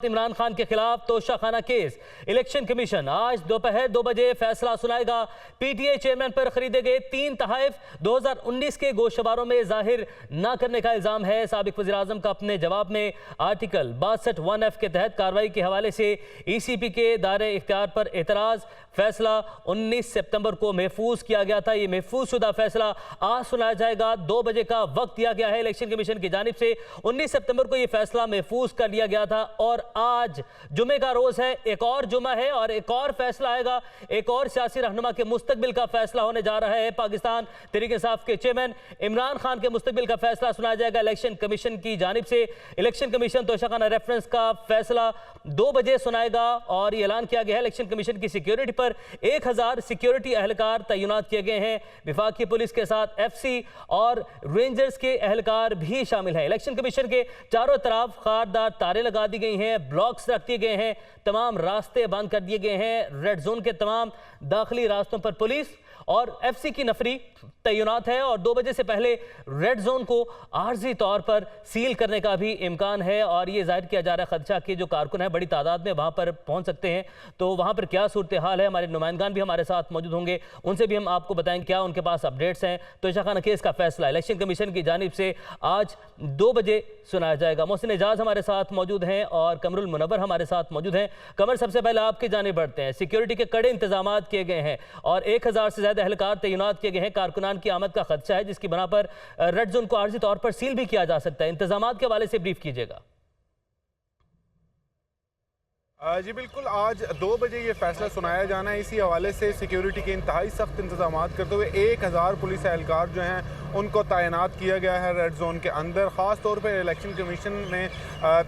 इमरान खान के खिलाफ Toshakhana case. Election commission आज दोपहर 2 बजे फैसला सुनाएगा। पीटीआई चेयरमैन पर खरीदे गए 3 तहफ़ 2019 के गोशवारों में जाहिर न करने का इल्जाम है। साबिक वज़ीर आज़म का अपने जवाब में आर्टिकल 62(1)(f) के तहत कार्रवाई के हवाले से ECP के दायरे इख्तियार पर एतराज़। फैसला 19 सितंबर को महफूज किया गया था। ये महफूज शुदा फैसला आज सुनाया जाएगा। 2 बजे का वक्त दिया गया है इलेक्शन कमीशन की जानिब से। 19 सितंबर को यह फैसला महफूज कर लिया गया था और आज जुमे का रोज है, एक और जुमा है और एक और फैसला आएगा। एक और सियासी रहनुमा के मुस्तकबिल का फैसला होने जा रहा है। पाकिस्तान तहरीक इंसाफ के चेयरमैन इमरान खान के मुस्तकबिल का फैसला सुनाया जाएगा इलेक्शन कमीशन की जानिब से। इलेक्शन कमीशन तोशाखाना रेफरेंस का फैसला 2 बजे सुनाएगा और ये ऐलान किया गया है इलेक्शन कमीशन की सिक्योरिटी पर 1000 सिक्योरिटी एहलकार तैनात किए गए हैं। विफाकी पुलिस के साथ FC और रेंजर्स के एहलकार भी शामिल हैं। इलेक्शन कमीशन के चारों तरफ खारदार तारे लगा दी गई हैं, ब्लॉक्स रख दिए गए हैं, तमाम रास्ते बंद कर दिए गए हैं। रेड जोन के तमाम दाखिली रास्तों पर पुलिस और FC की नफरी तैनात है और 2 बजे से पहले रेड जोन को आर्जी तौर पर सील करने का भी इम्कान है। और ये जाहिर किया जा रहा है खदशा के जो कारकुन है बड़ी तादाद में वहां पर पहुंच सकते हैं, तो वहां पर क्या सूरत हाल है। हमारे नुमाइंदान भी हमारे साथ मौजूद होंगे, उनसे भी हम आपको बताएंगे क्या उनके पास अपडेट्स हैं। तोशाखाना केस का फैसला इलेक्शन कमीशन की जानिब से आज 2 बजे सुनाया जाएगा। मोहसिन एजाज हमारे साथ मौजूद हैं और कमरुल मुनव्वर हमारे साथ मौजूद हैं। कमर, सबसे पहले आपकी जानिब बढ़ते हैं। सिक्योरिटी के कड़े इंतजाम किए गए हैं और 1000 से ज्यादा एहलकार तैनात किए गए हैं। कारकुनान की आमद का खदशा है जिसकी बना पर रेड जोन को आर्जी तौर पर सील भी किया जा सकता है। इंतजाम के हवाले से ब्रीफ कीजिएगा। जी बिल्कुल, आज 2 बजे ये फैसला सुनाया जाना है। इसी हवाले से सिक्योरिटी के इंतहाई सख्त इंतजाम करते हुए 1000 पुलिस एहलकार जो हैं उनको तैनात किया गया है रेड जोन के अंदर। ख़ास तौर पर इलेक्शन कमीशन ने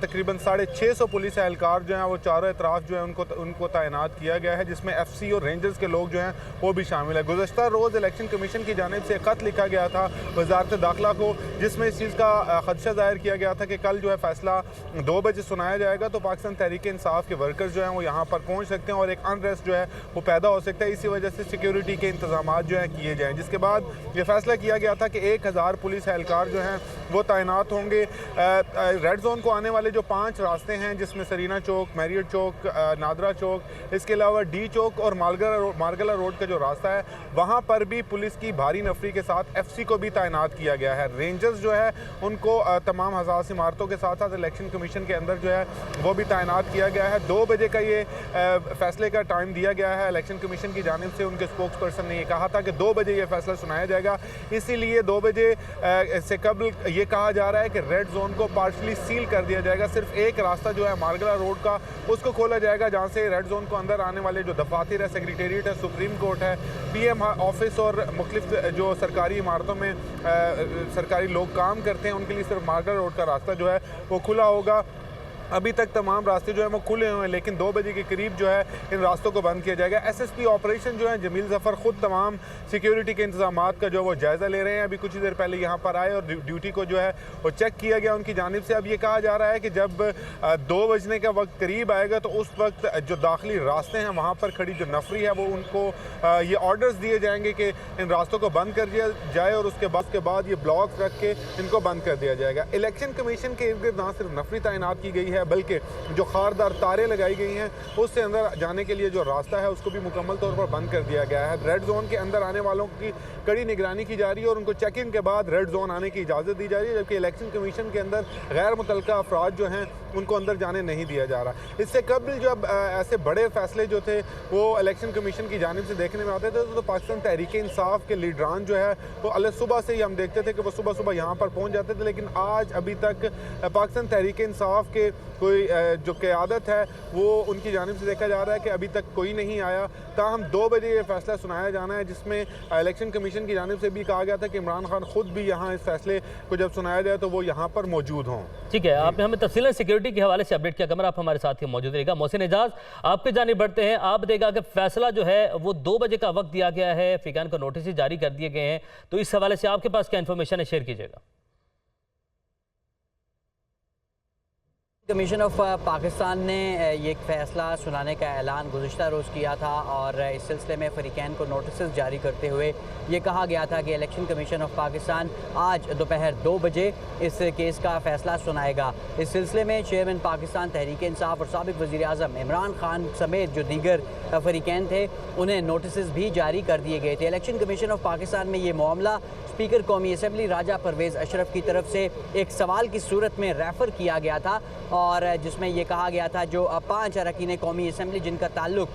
तकरीबन 650 पुलिस एहलकार जो हैं वो चारों अतराफ जो है उनको तैनात किया गया है, जिसमें FC और रेंजर्स के लोग जो हैं वो भी शामिल है। गुज़श्ता रोज़ इलेक्शन कमीशन की जानिब से ख़त लिखा गया था वज़ारत दाखिला को, जिसमें इस चीज़ का खदशा ज़ाहिर किया गया था कि कल जो है फैसला 2 बजे सुनाया जाएगा तो पाकिस्तान तहरीक इंसाफ के वर्कर्स जो हैं वो यहाँ पर पहुँच सकते हैं और एक अनरेस्ट जो है वो पैदा हो सकता है। इसी वजह से सिक्योरिटी के इंतजाम जो हैं किए जाएँ, जिसके बाद ये फैसला किया गया था कि 1000 पुलिस एहलकार जो हैं वो तैनात होंगे। रेड जोन को आने वाले जो 5 रास्ते हैं, जिसमें सरीना चौक, मैरियट चौक, नादरा चौक, इसके अलावा D चौक और मारगला रोड का जो रास्ता है वहाँ पर भी पुलिस की भारी नफरी के साथ FC को भी तैनात किया गया है। रेंजर्स जो है उनको तमाम हसास इमारतों के साथ साथ इलेक्शन कमीशन के अंदर जो है वो भी तैनात किया गया है। 2 बजे का ये फैसले का टाइम दिया गया है इलेक्शन कमीशन की जानिब से। उनके स्पोक्स पर्सन ने ये कहा था कि 2 बजे ये फैसला सुनाया जाएगा, इसीलिए 2 बजे से कबल ये कहा जा रहा है कि रेड जोन को पार्शली सील कर दिया जाएगा। सिर्फ एक रास्ता जो है मारगला रोड का उसको खोला जाएगा, जहाँ से रेड जोन को अंदर आने वाले जो दफातर है, सेक्रेटेरिएट है, सुप्रीम कोर्ट है, PM ऑफिस और मुख्तलिफ जो सरकारी इमारतों में सरकारी लोग काम करते हैं उनके लिए सिर्फ मारगला रोड का रास्ता जो है वो खुला होगा। अभी तक तमाम रास्ते जो है वो खुले हुए हैं, लेकिन 2 बजे के करीब जो है इन रास्तों को बंद किया जाएगा। SSP ऑपरेशन जो है जमील ज़फ़र ख़ुद तमाम सिक्योरिटी के इंतजामात का जो वो जायज़ा ले रहे हैं। अभी कुछ ही देर पहले यहाँ पर आए और ड्यूटी को जो है वो चेक किया गया उनकी जानिब से। अब ये कहा जा रहा है कि जब 2 बजने का वक्त करीब आएगा तो उस वक्त जो दाखिली रास्ते हैं वहाँ पर खड़ी जो नफरी है वो उनको ये ऑर्डर्स दिए जाएंगे कि इन रास्तों को बंद कर दिया जाए और उसके बाद ये ब्लॉक रख के इनको बंद कर दिया जाएगा। इलेक्शन कमीशन के इर्द गिर्द ना सिर्फ नफरी तैनात की गई है बल्कि जो खारदार तारे लगाई गई हैं उससे अंदर जाने के लिए जो रास्ता है उसको भी मुकम्मल तौर पर बंद कर दिया गया है। रेड जोन के अंदर आने वालों की कड़ी निगरानी की जा रही है और उनको चेकिंग के बाद रेड जोन आने की इजाज़त दी जा रही है, जबकि इलेक्शन कमीशन के अंदर गैर मुतल्लिका अफराद जो हैं उनको अंदर जाने नहीं दिया जा रहा। इससे कबल जब ऐसे बड़े फैसले जो थे वो इलेक्शन कमीशन की जानिब से देखने में आते थे तो पाकिस्तान तहरीक इंसाफ के लीडरान जो है वो अल सुबह से ही हम देखते थे कि वो सुबह सुबह यहाँ पर पहुँच जाते थे, लेकिन आज अभी तक पाकिस्तान तहरीक इंसाफ के कोई जो क़यादत है वो उनकी जानिब से देखा जा रहा है कि अभी तक कोई नहीं आया। ताहम 2 बजे ये फैसला सुनाया जाना है, जिसमें इलेक्शन कमीशन की जानिब से भी कहा गया था कि इमरान खान खुद भी यहाँ इस फैसले को जब सुनाया जाए तो वो यहाँ पर मौजूद हों। ठीक है, आपने हमें तफसीलन सिक्योरिटी के हवाले से अपडेट किया। कमर, आप हमारे साथ ही मौजूद रहेगा। मोहसिन एजाज आपके जानिब बढ़ते हैं। आप देगा कि फैसला जो है वो 2 बजे का वक्त दिया गया है, फ़िकान को नोटिस जारी कर दिए गए हैं, तो इस हवाले से आपके पास क्या इन्फॉर्मेशन है शेयर कीजिएगा। कमीशन ऑफ पाकिस्तान ने ये एक फ़ैसला सुनाने का ऐलान गुज़िश्ता रोज़ किया था और इस सिलसिले में फ़रीक़ैन को नोटिस जारी करते हुए ये कहा गया था कि इलेक्शन कमीशन ऑफ पाकिस्तान आज दोपहर 2 बजे इस केस का फ़ैसला सुनाएगा। इस सिलसिले में चेयरमैन पाकिस्तान तहरीक इंसाफ और साबिक़ वज़ीर-ए-आज़म इमरान खान समेत जो दीगर फ़रीक़ैन थे उन्हें नोटिस भी जारी कर दिए गए थे। इलेक्शन कमीशन ऑफ पाकिस्तान में ये मामला स्पीकर कौमी असम्बली राजा परवेज़ अशरफ की तरफ से एक सवाल की सूरत में रेफ़र किया गया था और जिसमें यह कहा गया था जो 5 अरकान कौमी असम्बली जिनका ताल्लुक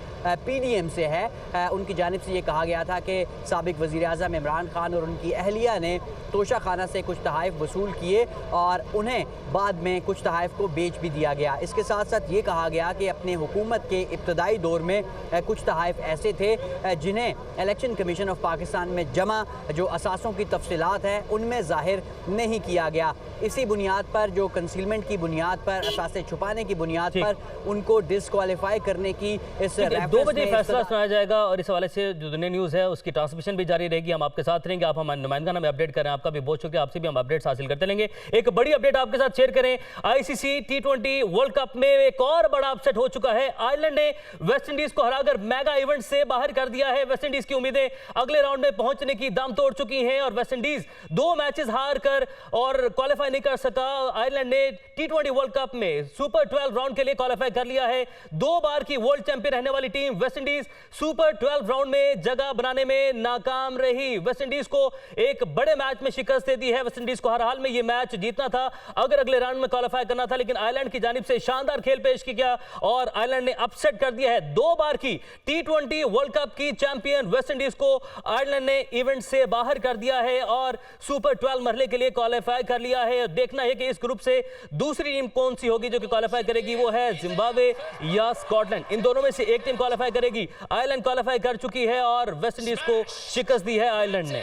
PDM से है उनकी जानिब से ये कहा गया था कि साबिक़ वज़ीर-ए-आज़म इमरान खान और उनकी अहलिया ने तोशा खाना से कुछ तहाइफ वसूल किए और उन्हें बाद में कुछ तहाइफ को बेच भी दिया गया। इसके साथ साथ ये कहा गया कि अपने हुकूमत के इब्तदाई दौर में कुछ तहाइफ ऐसे थे जिन्हें इलेक्शन कमीशन ऑफ पाकिस्तान में जमा जो असासों की तफसीलात है उनमें ज़ाहिर नहीं किया गया। इसी बुनियाद पर जो कंसीलमेंट की बुनियाद पर असासे छुपाने की बुनियाद पर उनको डिस्क्वालीफाई करने की इस 2 बजे फैसला सुनाया जाएगा और इस हवाले से जो दुनिया न्यूज़ है उसकी ट्रांसमिशन भी जारी रहेगी। हम आपके साथ रहेंगे, आप हमारे नुमाइंदगान में अपडेट करें। आपका भी बहुत शुक्रिया, आपसे भी हम अपडेट्स हासिल करते रहेंगे। एक बड़ी अपडेट आपके साथ शेयर करें, ICC T20 वर्ल्ड कप में एक और बड़ा अपसेट हो चुका है। आयरलैंड ने वेस्ट इंडीज को हराकर मेगा इवेंट से बाहर कर दिया है। वेस्ट इंडीज की उम्मीदें अगले राउंड में पहुंचने की दम तोड़ चुकी हैं और वेस्ट इंडीज 2 मैचेस हार कर और क्वालिफाई नहीं कर सका। आयरलैंड ने T20 वर्ल्ड कप में सुपर 12 राउंड के लिए क्वालिफाई कर लिया है। 2 बार की वर्ल्ड चैंपियन रहने वाली team West Indies super 12 round में जगह बनाने में नाकाम रही। वेस्ट इंडीज को एक बड़े मैच में शिकस्त दे दी है। वेस्ट इंडीज को हर हाल में यह मैच जीतना था अगर अगले राउंड में क्वालिफाई करना था, लेकिन आयरलैंड की जानिब से शानदार खेल पेश किया और आयरलैंड ने अपसेट कर दिया है। 2 बार की T20 वर्ल्ड कप की चैंपियन वेस्ट इंडीज को आयरलैंड ने इवेंट से बाहर कर दिया है और सुपर 12 मरहले के लिए क्वालिफाई कर लिया है। देखना है कि इस ग्रुप से दूसरी टीम कौन सी होगी जो कि क्वालिफाई करेगी, वो है जिम्बाब्वे या स्कॉटलैंड। इन दोनों में से एक टीम क्वालिफाई करेगी। आयरलैंड क्वालिफाई कर चुकी है और वेस्ट इंडीज को शिकस्त दी है आयरलैंड ने।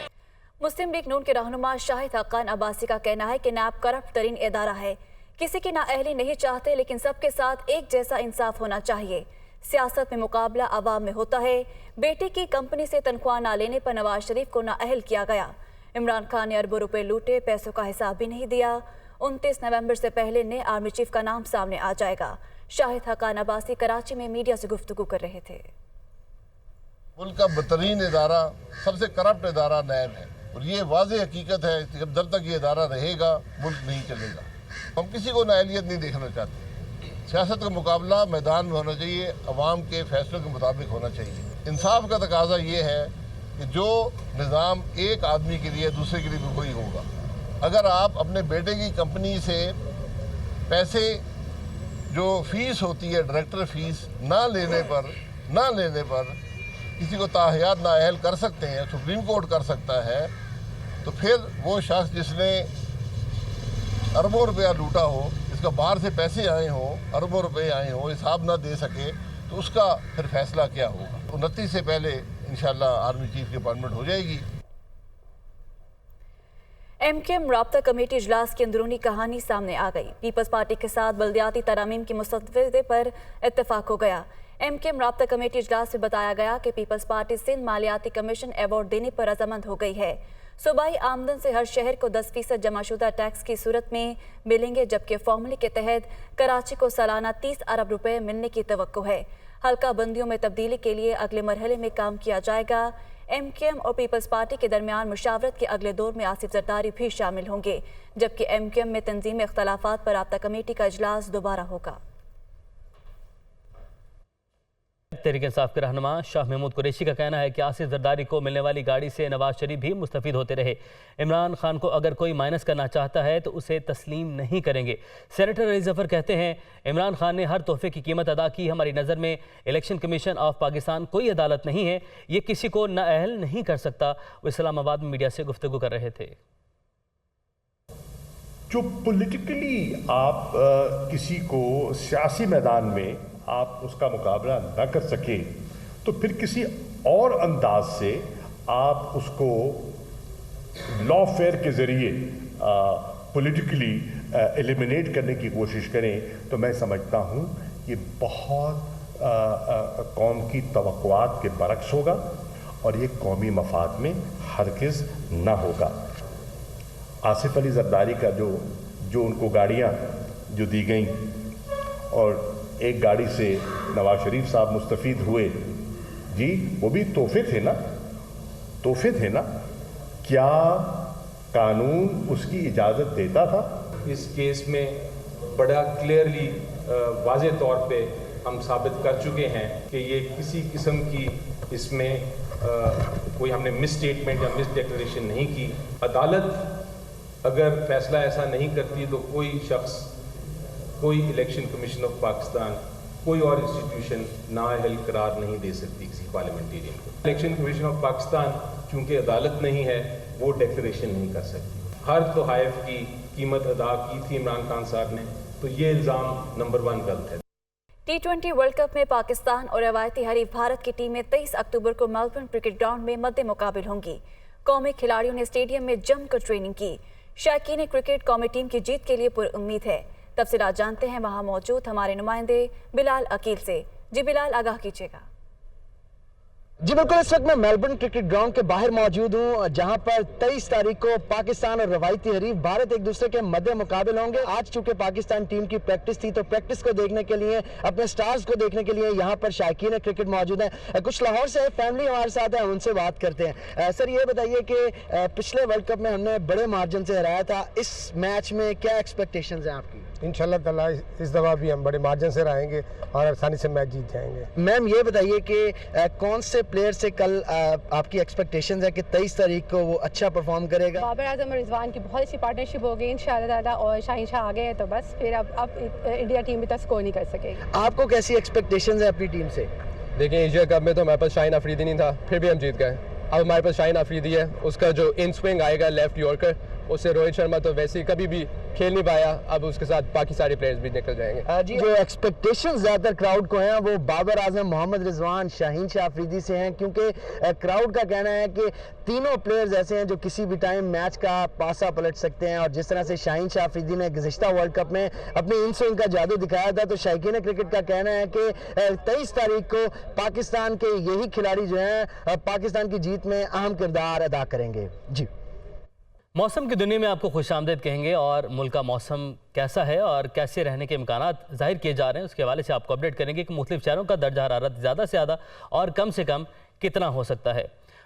मुस्लिम लीग नून के रहनुमा शाहिद हक्कान अब्बासी का कहना है कि नैब करप्ट तरीन इदारा है, किसी की नाअहली नहीं चाहते, लेकिन सबके साथ एक जैसा इंसाफ होना चाहिए। सियासत में मुकाबला अवाम में होता है। बेटे की कंपनी से तनख्वाह ना लेने पर नवाज शरीफ को नाअहल किया गया। इमरान खान ने अरबों रुपए लूटे, पैसों का हिसाब भी नहीं दिया। 29 नवंबर से पहले नए आर्मी चीफ का नाम सामने आ जाएगा। शाहिद हक्कान अब्बासी कराची में मीडिया से गुफ्तगू कर रहे थे। मुल्क का बदतरीन इदारा, सबसे करप्ट इदारा नैब है और ये वाज़ेह हकीकत है कि जब तक ये इदारा रहेगा मुल्क नहीं चलेगा। हम किसी को नाअहलियत नहीं देखना चाहते। सियासत का मुकाबला मैदान में होना चाहिए, अवाम के फैसलों के मुताबिक होना चाहिए। इंसाफ का तकाजा ये है कि जो निज़ाम एक आदमी के लिए दूसरे के लिए भी कोई होगा। अगर आप अपने बेटे की कंपनी से पैसे जो फीस होती है डायरेक्टर फीस ना लेने पर किसी को ताहयात नाअहल कर सकते हैं, सुप्रीम कोर्ट कर सकता है, तो फिर वो शख्स जिसने अरबों रुपया लूटा हो, जिसका बाहर से पैसे आए हों, अरबों रुपए आए हों, हिसाब ना दे सके, तो उसका फिर फैसला क्या होगा। 29 से पहले इंशाल्लाह आर्मी चीफ की अपॉइंटमेंट हो जाएगी। MKM राब्ता कमेटी इजलास की अंदरूनी कहानी सामने आ गई। पीपल्स पार्टी के साथ बल्दियाती तरामीम की मुस्तवदे पर इत्तेफाक हो गया। MKM राब्ता कमेटी इजलास में बताया गया कि पीपल्स पार्टी सिंध मालियाती कमीशन अवार्ड देने पर रजामंद हो गई है। सूबाई आमदन से हर शहर को 10% जमाशुदा टैक्स की सूरत में मिलेंगे, जबकि फॉर्मूले के तहत कराची को सालाना 30 अरब रुपए मिलने की तवक्को है। हल्का बंदियों में तब्दीली के लिए अगले मरहले में काम किया जाएगा। MKM और पीपल्स पार्टी के दरमियान मुशावरत के अगले दौर में आसिफ जरदारी भी शामिल होंगे, जबकि MKM में तंजीमी इख्तलाफात पर राब्ता कमेटी का इजलास दोबारा होगा। तहरीक इंसाफ के रहनुमा शाह महमूद कुरैशी का कहना है कि आसिफ जरदारी को मिलने वाली गाड़ी से नवाज शरीफ भी मुस्तफीद होते रहे। इमरान खान को अगर कोई माइनस करना चाहता है तो उसे तस्लीम नहीं करेंगे। सेनेटर अली जफर कहते हैं इमरान खान ने हर तोहफे की कीमत अदा की। हमारी नज़र में इलेक्शन कमीशन ऑफ पाकिस्तान कोई अदालत नहीं है, ये किसी को नाअहल नहीं कर सकता। वो इस्लामाबाद में मीडिया से गुफ्तगू कर रहे थे। जो पॉलिटिकली आप किसी को सियासी मैदान में आप उसका मुकाबला न कर सके तो फिर किसी और अंदाज से आप उसको लॉफेयर के ज़रिए पॉलिटिकली एलिमिनेट करने की कोशिश करें, तो मैं समझता हूँ ये बहुत कौम की तवक्कुआत के बरक्स होगा और ये कौमी मफाद में हरगिज़ न होगा। आसिफ अली जरदारी का जो उनको गाड़ियाँ जो दी गई और एक गाड़ी से नवाज शरीफ साहब मुस्तफ़ीद हुए, जी वो भी तोहफे थे ना, क्या कानून उसकी इजाज़त देता था? इस केस में बड़ा क्लियरली वाज़े तौर पे हम साबित कर चुके हैं कि ये किसी किस्म की इसमें कोई हमने मिस स्टेटमेंट या मिस डिक्लेरेशन नहीं की। अदालत अगर फैसला ऐसा नहीं करती तो कोई शख्स, कोई इलेक्शन कमीशन ऑफ पाकिस्तान, कोई और इंस्टीट्यूशन नाअहल करार नहीं दे सकती किसी पार्लियामेंटेरियन को। इलेक्शन कमीशन ऑफ पाकिस्तान चूँकि अदालत नहीं है, वो डिक्लेरेशन नहीं कर सकती। हर तोहाइफ की कीमत अदा की थी इमरान खान साहब ने, तो ये इल्ज़ाम नंबर 1 गलत है। T20 वर्ल्ड कप में पाकिस्तान और रवायती हरीफ भारत की टीमें 23 अक्टूबर को मेलबर्न क्रिकेट ग्राउंड में मद्दे मुकाबिल होंगी। कौमी खिलाड़ियों ने स्टेडियम में जमकर ट्रेनिंग की। शायकीन क्रिकेट कौमी टीम की जीत के लिए पुरुम्मीद है। तफसीलात जानते हैं वहां मौजूद हमारे नुमाइंदे बिलाल अकील से। जी बिलाल, आगाह कीजिएगा। जी बिल्कुल, इस वक्त मैं मेलबर्न क्रिकेट ग्राउंड के बाहर मौजूद हूं, जहां पर 23 तारीख को पाकिस्तान और रवायती हरीफ भारत एक दूसरे के मद्दे मुकाबिल होंगे। आज चूंकि पाकिस्तान टीम की प्रैक्टिस थी, तो प्रैक्टिस को देखने के लिए, अपने स्टार्स को देखने के लिए यहां पर शायकीन क्रिकेट मौजूद हैं। कुछ लाहौर से फैमिली हमारे साथ है, उनसे बात करते हैं। सर, ये बताइए कि पिछले वर्ल्ड कप में हमने बड़े मार्जिन से हराया था, इस मैच में क्या एक्सपेक्टेशंस हैं आपकी? इंशाल्लाह ताला इस दफ़ा भी हम बड़े मार्जिन से रहेंगे और आसानी से मैच जीत जाएंगे। मैम, ये बताइए कि कौन से प्लेयर से कल आपकी एक्सपेक्टेशंस है कि 23 तारीख को वो अच्छा परफॉर्म करेगा? बाबर आजम और रिजवान की बहुत अच्छी पार्टनरशिप हो गई इंशाल्लाह ताला, और शाहीन शाह आ गए हैं तो बस फिर अब इंडिया टीम भी तक स्कोर नहीं कर सकेगी। आपको कैसी एक्सपेक्टेशंस है अपनी टीम से? देखिए, एशिया कप में तो हमारे पास शाहीन अफरीदी नहीं था, फिर भी हम जीत गए। अब हमारे पास शाहीन अफरीदी है, उसका जो इन स्विंग आएगा लेफ्ट यॉर्कर, उससे रोहित शर्मा तो वैसे ही कभी भी खेल नहीं पाया, अब उसके साथ बाकी सारे प्लेयर्स भी निकल जाएंगे। जी, जो एक्सपेक्टेशंस ज़्यादातर क्राउड को हैं वो बाबर आजम, मोहम्मद रिजवान, शाहीन शाह अफरीदी से हैं, क्योंकि क्राउड का कहना है कि तीनों प्लेयर्स ऐसे हैं जो किसी भी टाइम मैच का पासा पलट सकते हैं। और जिस तरह से शाहीन शाह अफरीदी ने गुज़िश्ता वर्ल्ड कप में अपनी इन स्विंग का जादू दिखाया था, तो शायकीन क्रिकेट का कहना है कि 23 तारीख को पाकिस्तान के यही खिलाड़ी जो हैं पाकिस्तान की जीत में अहम किरदार अदा करेंगे। जी, मौसम की दुनिया में आपको खुशामदीद कहेंगे और मुल्क का मौसम कैसा है और कैसे रहने के इम्कानात जाहिर किए जा रहे हैं, उसके हवाले से आपको अपडेट करेंगे कि मुख्तलिफ शहरों का दर्जा हरारत ज़्यादा से ज़्यादा और कम से कम कितना हो सकता है।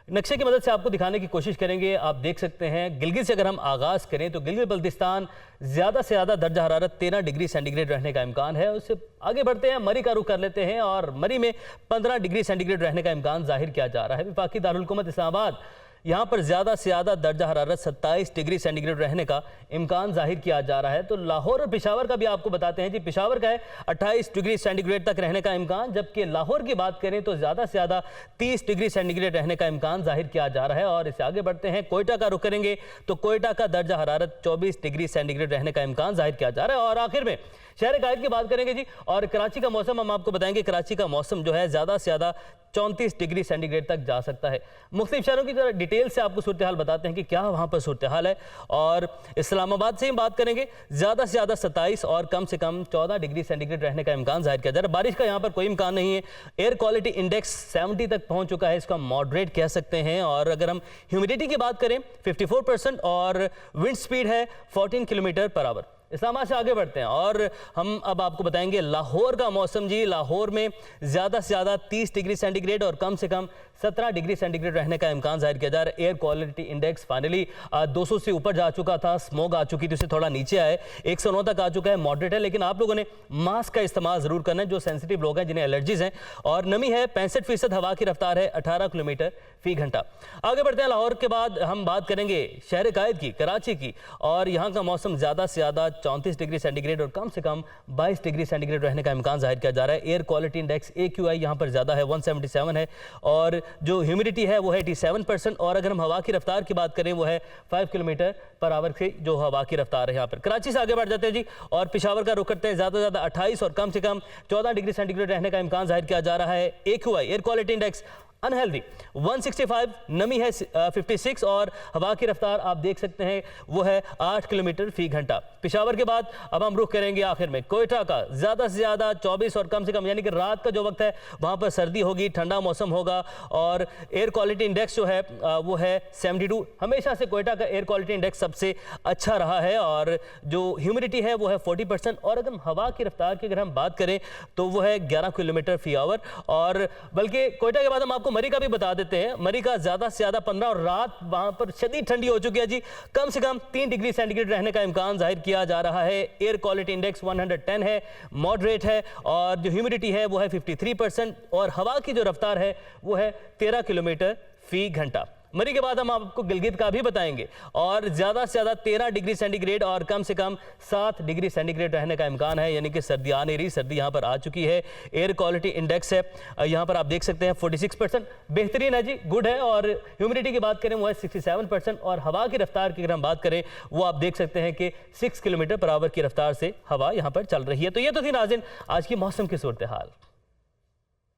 नक्शे की मदद से आपको दिखाने की कोशिश करेंगे। आप देख सकते हैं गिलगित से अगर हम आगाज़ करें तो गिलगित बल्तिस्तान ज़्यादा से ज़्यादा दर्जा हरारत 13 डिग्री सेंटीग्रेड रहने का इम्कान है। उससे आगे बढ़ते हैं, मरी का रुख कर लेते हैं और मरी में 15 डिग्री सेंटीग्रेड रहने का इम्कान जाहिर किया जा रहा है। वफाकी दारुल हुकूमत इस्लामाबाद, यहाँ पर ज़्यादा से ज़्यादा दर्जा हरारत 27 डिग्री सेंटीग्रेड रहने का इम्कान जाहिर किया जा रहा है। तो लाहौर और पेशावर का भी आपको बताते हैं जी। पेशावर का है 28 डिग्री सेंटीग्रेड तक रहने का इम्कान, जबकि लाहौर की बात करें तो ज़्यादा से ज़्यादा 30 डिग्री सेंटीग्रेड रहने का इम्कान जाहिर किया जा रहा है। और इससे आगे बढ़ते हैं, कोयटा का रुख करेंगे तो कोयटा का दर्जा हरारत 24 डिग्री सेंटीग्रेड रहने का इम्कान जाहिर किया जा रहा है। और आखिर में शहर कायद की बात करेंगे जी। और कराची का मौसम हम आपको बताएंगे, कराची का मौसम जो है ज़्यादा से ज़्यादा 34 डिग्री सेंटीग्रेड तक जा सकता है। मुख्तलिफ शहरों की जरा डिटेल से आपको सूरत हाल बताते हैं कि क्या वहाँ पर सूरत हाल है। और इस्लामाबाद से ही बात करेंगे, ज़्यादा से ज़्यादा 27 और कम से कम 14 डिग्री सेंटीग्रेड रहने का इम्कान जाहिर किया जा रहा है। बारिश का यहाँ पर कोई इम्कान नहीं है। एयर क्वालिटी इंडेक्स 70 तक पहुँच चुका है, इसको हम मॉडरेट कह सकते हैं। और अगर हम ह्यूमिडिटी की बात करें 54% और विंड स्पीड है 14 किलोमीटर पर आवर। इस्लामाबाद से आगे बढ़ते हैं और हम अब आपको बताएंगे लाहौर का मौसम जी। लाहौर में ज़्यादा से ज़्यादा 30 डिग्री सेंटीग्रेड और कम से कम 17 डिग्री सेंटीग्रेड रहने का इम्कान जाहिर किया जा रहा है। एयर क्वालिटी इंडेक्स फाइनली 200 से ऊपर जा चुका था, स्मोक आ चुकी थी, उससे थोड़ा नीचे आए 109 तक आ चुका है, मॉडरेट है। लेकिन आप लोगों ने मास्क का इस्तेमाल ज़रूर करना है, जो सेंसिटिव लोग हैं, जिन्हें एलर्जीज़ हैं। और नमी है 65%, हवा की रफ्तार है 18 किलोमीटर फी घंटा। आगे बढ़ते हैं, लाहौर के बाद हम बात करेंगे शहर कायद की, कराची की। और यहाँ का मौसम ज़्यादा से ज़्यादा 34 डिग्री सेंटीग्रेड और कम से कम 22 डिग्री सेंटीग्रेड रहने का इम्कान जाहिर किया जा रहा है। एयर क्वालिटी इंडेक्स AQI यहाँ पर ज़्यादा है, 177 है। और जो ह्यूमिडिटी है वो है 87%। और अगर हम हवा की रफ्तार की बात करें वो है 5 किलोमीटर पर आवर की जो हवा की रफ्तार है यहाँ पर। कराची से आगे बढ़ जाते हैं जी और पेशावर का रुख करते हैं। ज़्यादा से ज़्यादा 28 और कम से कम 14 डिग्री सेंटीग्रेड रहने का इम्कान जाहिर किया जा रहा है। AQI air quality index unhealthy 165, नमी है 56 और हवा की रफ्तार आप देख सकते हैं वो है 8 किलोमीटर फी घंटा। पेशावर के बाद अब हम रुख करेंगे आखिर में कोयटा का। ज़्यादा से ज़्यादा 24 और कम से कम यानी कि रात का जो वक्त है वहाँ पर सर्दी होगी, ठंडा मौसम होगा और एयर क्वालिटी इंडेक्स जो है वो है 72। हमेशा से कोयटा का एयर क्वालिटी इंडेक्स सबसे अच्छा रहा है और जो ह्यूमिडिटी है वो है 40%। और अगर हम हवा की रफ्तार की अगर हम बात करें तो वो है 11 किलोमीटर फी आवर। और बल्कि कोयटा के बाद हम आपको मरी का भी बता देते हैं। मरी का ज़्यादा से ज़्यादा 15 और रात वहाँ पर शदीद ठंडी हो चुकी है जी। कम से कम 3 डिग्री सेंटीग्रेड रहने का इम्कान जाहिर किया जा रहा है। एयर क्वालिटी इंडेक्स 110 है, मॉडरेट है और जो ह्यूमिडिटी है वो है 53% और हवा की जो रफ्तार है वो है 13 किलोमीटर फी घंटा। मरी के बाद हम आपको गिलगित का भी बताएंगे और ज़्यादा से ज़्यादा 13 डिग्री सेंटीग्रेड और कम से कम 7 डिग्री सेंटीग्रेड रहने का इम्कान है, यानी कि सर्दी आ नहीं रही, सर्दी यहाँ पर आ चुकी है। एयर क्वालिटी इंडेक्स है यहाँ पर आप देख सकते हैं 46%, बेहतरीन है जी, गुड है। और ह्यूमिडिटी की बात करें वो है 67% और हवा की रफ्तार की अगर हम बात करें वो आप देख सकते हैं कि 6 किलोमीटर पर आवर की रफ्तार से हवा यहाँ पर चल रही है। तो ये तो थी नाज़रीन आज की मौसम की सूरत हाल।